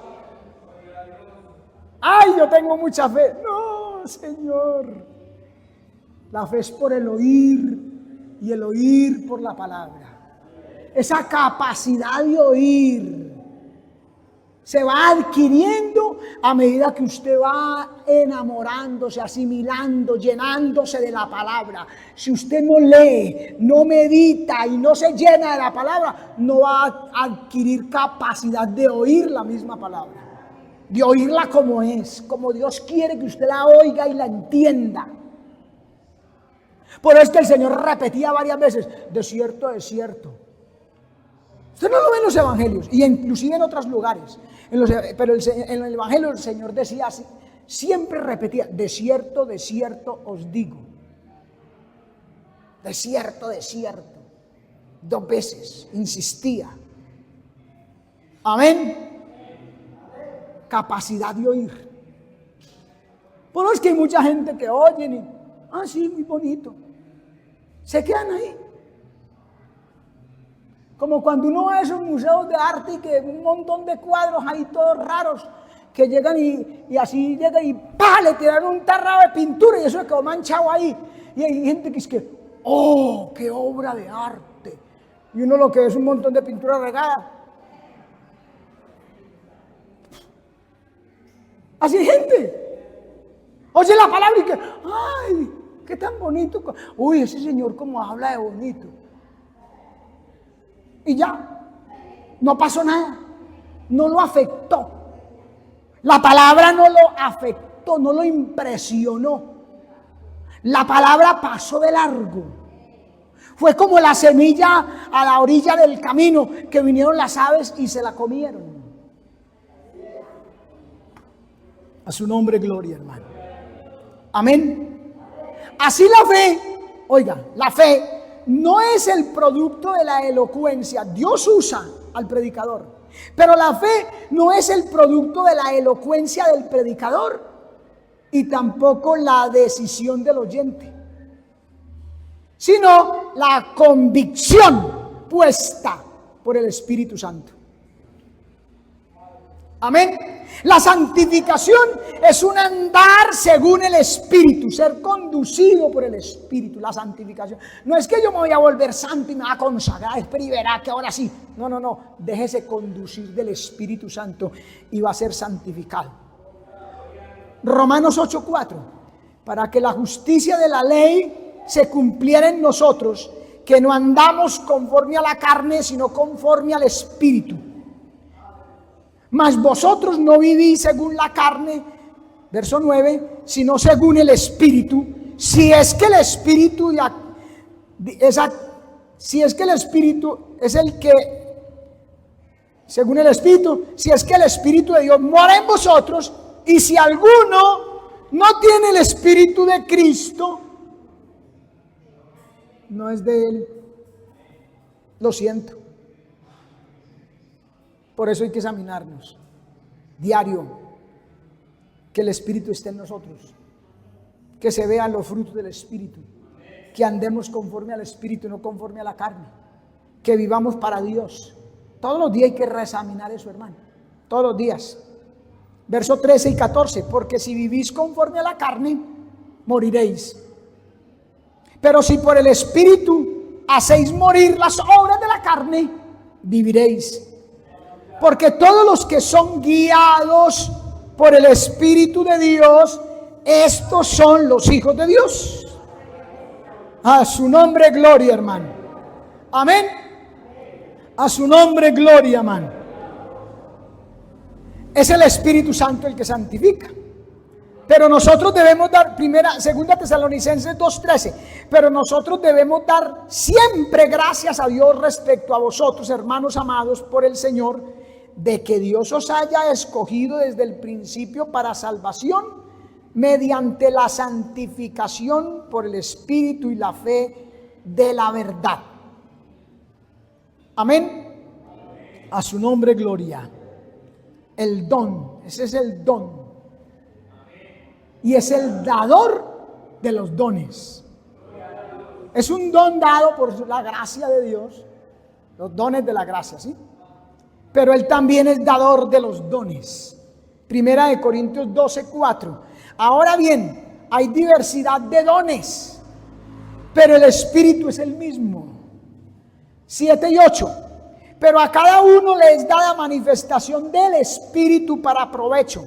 Ay, yo tengo mucha fe. No, Señor. La fe es por el oír y el oír por la palabra. Esa capacidad de oír se va adquiriendo a medida que usted va enamorándose, asimilando, llenándose de la palabra. Si usted no lee, no medita y no se llena de la palabra, no va a adquirir capacidad de oír la misma palabra, de oírla como es, como Dios quiere que usted la oiga y la entienda. Por eso es que el Señor repetía varias veces: desierto, desierto. Usted no lo ve en los evangelios, y inclusive en otros lugares. Pero en el evangelio el Señor decía así, siempre repetía: desierto, desierto os digo. Desierto, desierto. 2 veces insistía. Amén. Capacidad de oír. Por eso es que hay mucha gente que oyen y, sí, muy bonito. Se quedan ahí. Como cuando uno va a esos museos de arte y que un montón de cuadros ahí todos raros, que llegan y así llegan y ¡pah!, le tiraron un tarrado de pintura y eso quedó manchado ahí. Y hay gente que es que, ¡oh, qué obra de arte! Y uno lo que es un montón de pintura regada. Así hay gente. Oye la palabra y que, ¡ay, qué tan bonito! Uy, ese señor como habla de bonito. Y ya, no pasó nada, no lo afectó. La palabra no lo afectó, no lo impresionó. La palabra pasó de largo. Fue como la semilla a la orilla del camino, que vinieron las aves y se la comieron. A su nombre, gloria, hermano. Amén. Así la fe, oiga, la fe no es el producto de la elocuencia. Dios usa al predicador, pero la fe no es el producto de la elocuencia del predicador y tampoco la decisión del oyente, sino la convicción puesta por el Espíritu Santo. Amén. La santificación es un andar según el Espíritu, ser conducido por el Espíritu. La santificación no es que yo me voy a volver santo y me voy a consagrar, espera y verá que ahora sí. No, déjese conducir del Espíritu Santo y va a ser santificado. Romanos 8:4, para que la justicia de la ley se cumpliera en nosotros, que no andamos conforme a la carne, sino conforme al Espíritu. Mas vosotros no vivís según la carne, verso 9, sino según el Espíritu, si es que el Espíritu es el que, según el Espíritu, si es que el Espíritu de Dios mora en vosotros, y si alguno no tiene el Espíritu de Cristo, no es de Él. Lo siento. Por eso hay que examinarnos diario, que el Espíritu esté en nosotros, que se vean los frutos del Espíritu, que andemos conforme al Espíritu, no conforme a la carne, que vivamos para Dios. Todos los días hay que reexaminar eso, hermano, todos los días. Verso 13 y 14, porque si vivís conforme a la carne, moriréis. Pero si por el Espíritu hacéis morir las obras de la carne, viviréis. Porque todos los que son guiados por el Espíritu de Dios, estos son los hijos de Dios. A su nombre, gloria, hermano. Amén. A su nombre, gloria, hermano. Es el Espíritu Santo el que santifica. Pero nosotros debemos dar, segunda Tesalonicenses 2:13, pero nosotros debemos dar siempre gracias a Dios respecto a vosotros, hermanos amados por el Señor, de que Dios os haya escogido desde el principio para salvación, mediante la santificación por el Espíritu y la fe de la verdad. Amén. A su nombre, gloria. El don, ese es el don. Y es el dador de los dones. Es un don dado por la gracia de Dios, los dones de la gracia, ¿sí? Pero Él también es dador de los dones. Primera de Corintios 12:4. Ahora bien, hay diversidad de dones, pero el Espíritu es el mismo. 7 y 8. Pero a cada uno le es dada manifestación del Espíritu para provecho.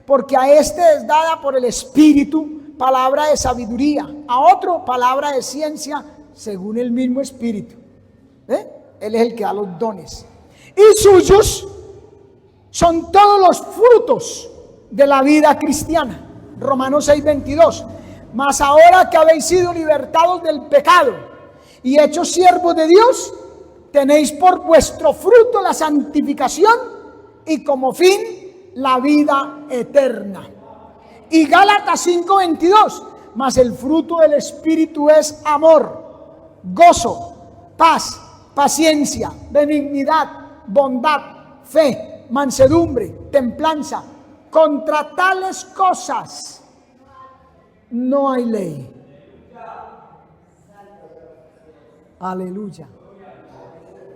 porque a este es dada por el Espíritu palabra de sabiduría, a otro palabra de ciencia según el mismo Espíritu. Él es el que da los dones. Y suyos son todos los frutos de la vida cristiana. Romanos 6:22. Mas ahora que habéis sido libertados del pecado y hechos siervos de Dios, tenéis por vuestro fruto la santificación y como fin la vida eterna. Y Gálatas 5:22. Mas el fruto del Espíritu es amor, gozo, paz, paciencia, benignidad, bondad, fe, mansedumbre, templanza. Contra tales cosas no hay ley. Aleluya.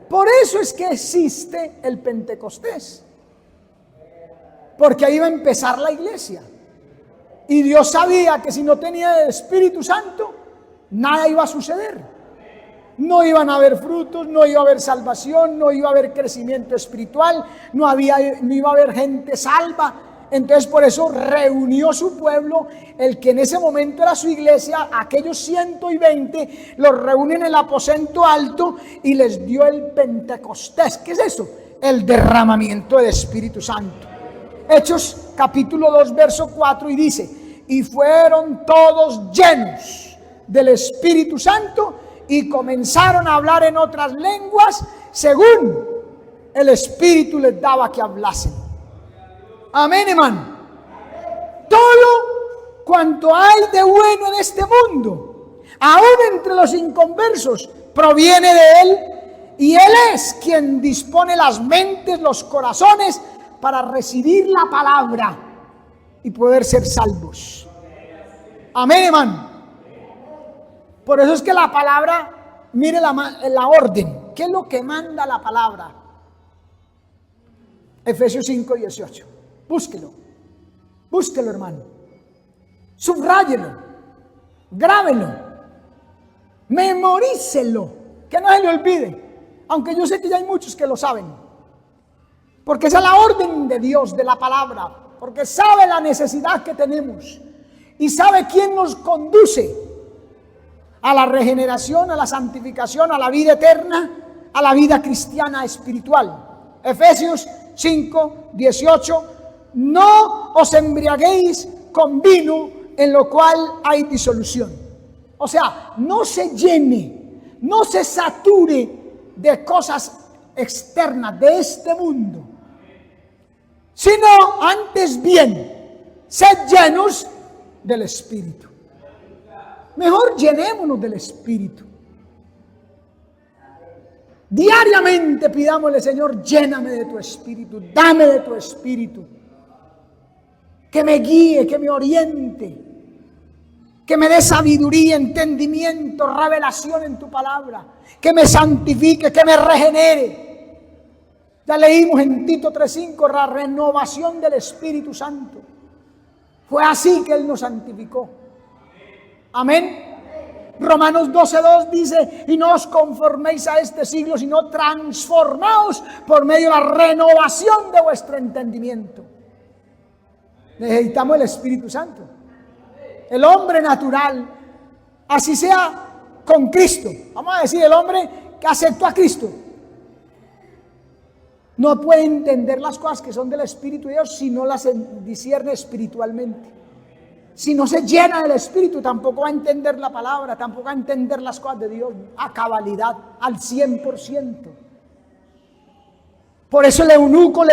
Por eso es que existe el Pentecostés, porque ahí va a empezar la iglesia. Y Dios sabía que si no tenía el Espíritu Santo, nada iba a suceder. No iban a haber frutos, no iba a haber salvación, no iba a haber crecimiento espiritual, no iba a haber gente salva. Entonces por eso reunió su pueblo, el que en ese momento era su iglesia, aquellos 120, los reúne en el aposento alto y les dio el Pentecostés. ¿Qué es eso? El derramamiento del Espíritu Santo. Hechos capítulo 2 verso 4 y dice: y fueron todos llenos del Espíritu Santo y comenzaron a hablar en otras lenguas según el Espíritu les daba que hablasen. Amén, hermano. Todo cuanto hay de bueno en este mundo, aún entre los inconversos, proviene de Él, y Él es quien dispone las mentes, los corazones, para recibir la palabra y poder ser salvos. Amén, hermano. Por eso es que la palabra, mire la orden. ¿Qué es lo que manda la palabra? Efesios 5:18. Búsquelo, hermano. Subráyelo, grábelo, memorícelo, que no se le olvide. Aunque yo sé que ya hay muchos que lo saben, porque esa es la orden de Dios, de la palabra, porque sabe la necesidad que tenemos y sabe quién nos conduce a la regeneración, a la santificación, a la vida eterna, a la vida cristiana espiritual. Efesios 5:18. No os embriaguéis con vino, en lo cual hay disolución. O sea, no se llene, no se sature de cosas externas de este mundo, sino antes bien, sed llenos del Espíritu. Mejor llenémonos del Espíritu. Diariamente pidámosle: Señor, lléname de tu Espíritu, dame de tu Espíritu. Que me guíe, que me oriente, que me dé sabiduría, entendimiento, revelación en tu palabra, que me santifique, que me regenere. Ya leímos en Tito 3:5 la renovación del Espíritu Santo. Fue así que Él nos santificó. Amén. Romanos 12:2 dice: y no os conforméis a este siglo, sino transformaos por medio de la renovación de vuestro entendimiento. Necesitamos el Espíritu Santo. El hombre natural, así sea con Cristo, vamos a decir el hombre que aceptó a Cristo, no puede entender las cosas que son del Espíritu de Dios si no las discierne espiritualmente. Si no se llena del Espíritu, tampoco va a entender la palabra, tampoco va a entender las cosas de Dios a cabalidad, al 100%. Por eso el eunuco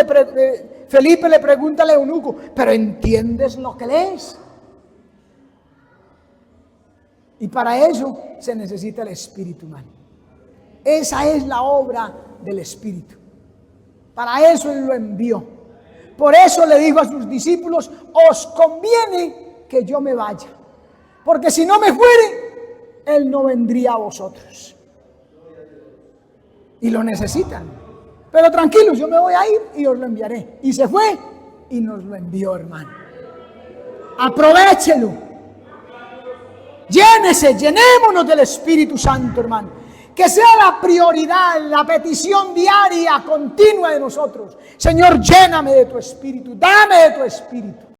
Felipe le pregunta al eunuco: ¿pero entiendes lo que lees? Y para eso se necesita el Espíritu humano. Esa es la obra del Espíritu. Para eso Él lo envió. Por eso le dijo a sus discípulos: os conviene que yo me vaya, porque si no me fuere, Él no vendría a vosotros. Y lo necesitan. Pero tranquilos, yo me voy a ir y os lo enviaré. Y se fue y nos lo envió, hermano. Aprovéchelo. Llénese, llenémonos del Espíritu Santo, hermano. Que sea la prioridad, la petición diaria, continua de nosotros. Señor, lléname de tu Espíritu, dame de tu Espíritu.